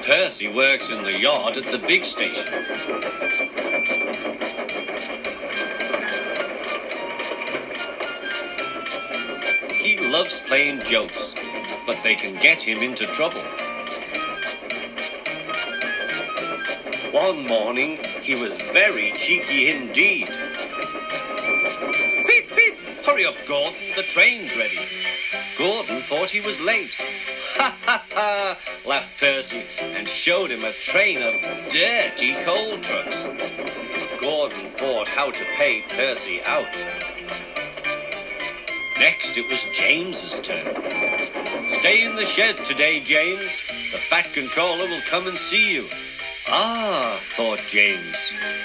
Percy works in the yard at the big station. He loves playing jokes, but they can get him into trouble. One morning, he was very cheeky indeed. Peep, peep! Hurry up, Gordon, the train's ready. Gordon thought he was late. Ha, ha, ha, laughed Percy and showed him a train of dirty coal trucks. Gordon thought how to pay Percy out. Next, it was James's turn. Stay in the shed today, James. The Fat Controller will come and see you. Ah, thought James.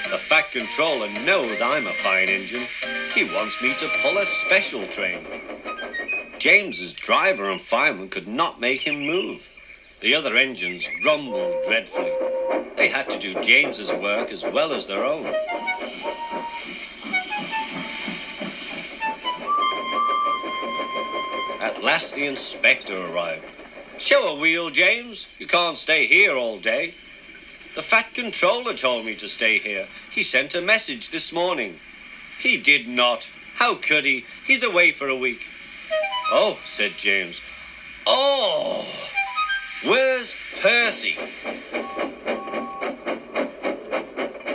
The Fat Controller knows I'm a fine engine. He wants me to pull a special train. James's driver and fireman could not make him move. The other engines grumbled dreadfully. They had to do James's work as well as their own. At last the inspector arrived. Show a wheel, James. You can't stay here all day. The Fat Controller told me to stay here. He sent a message this morning. He did not. How could he? He's away for a week. Oh, said James. Oh, where's Percy?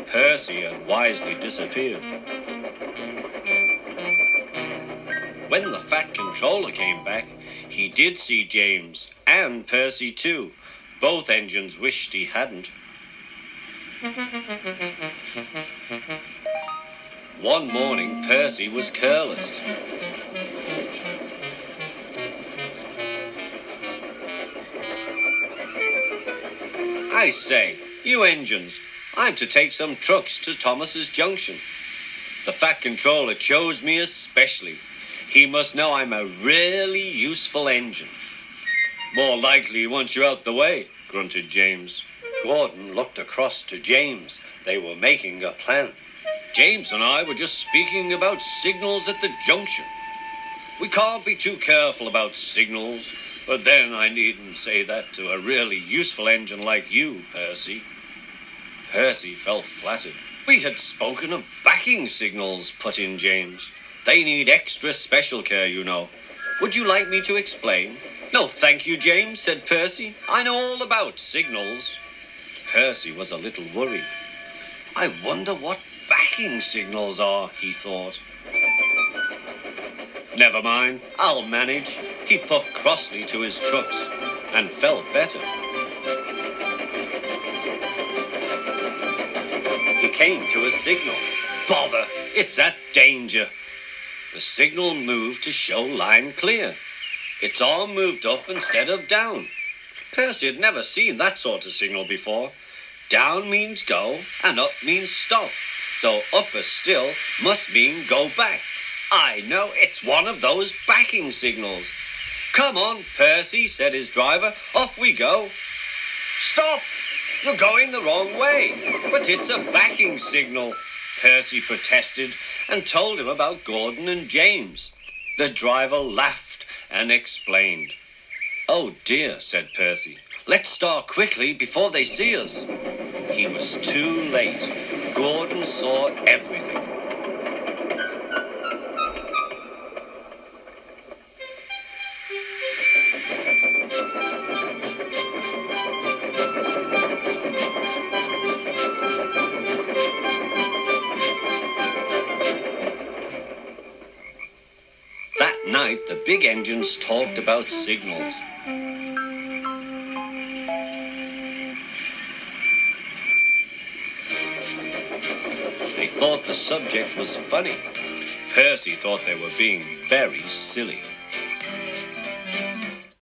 Percy had wisely disappeared. When the Fat Controller came back, he did see James and Percy too. Both engines wished he hadn't. One morning, Percy was careless. I say, you engines, I'm to take some trucks to Thomas's Junction. The Fat Controller chose me especially. He must know I'm a really useful engine. More likely he wants you out the way, grunted James. Gordon looked across to James. They were making a plan. James and I were just speaking about signals at the junction. We can't be too careful about signals. But then I needn't say that to a really useful engine like you, Percy. Percy felt flattered. We had spoken of backing signals, put in James. They need extra special care, you know. Would you like me to explain? No, thank you, James, said Percy. I know all about signals. Percy was a little worried. I wonder what backing signals are, he thought. Never mind, I'll manage. He puffed crossly to his trucks and felt better. He came to a signal. Bother, it's at danger. The signal moved to show line clear. Its arm moved up instead of down. Percy had never seen that sort of signal before. Down means go and up means stop. So upper still must mean go back. I know, it's one of those backing signals. Come on, Percy, said his driver. Off we go. Stop! You're going the wrong way. But it's a backing signal, Percy protested and told him about Gordon and James. The driver laughed and explained. Oh dear, said Percy. Let's start quickly before they see us. He was too late. Gordon saw everything. That night, the big engines talked about signals. They thought the subject was funny. Percy thought they were being very silly.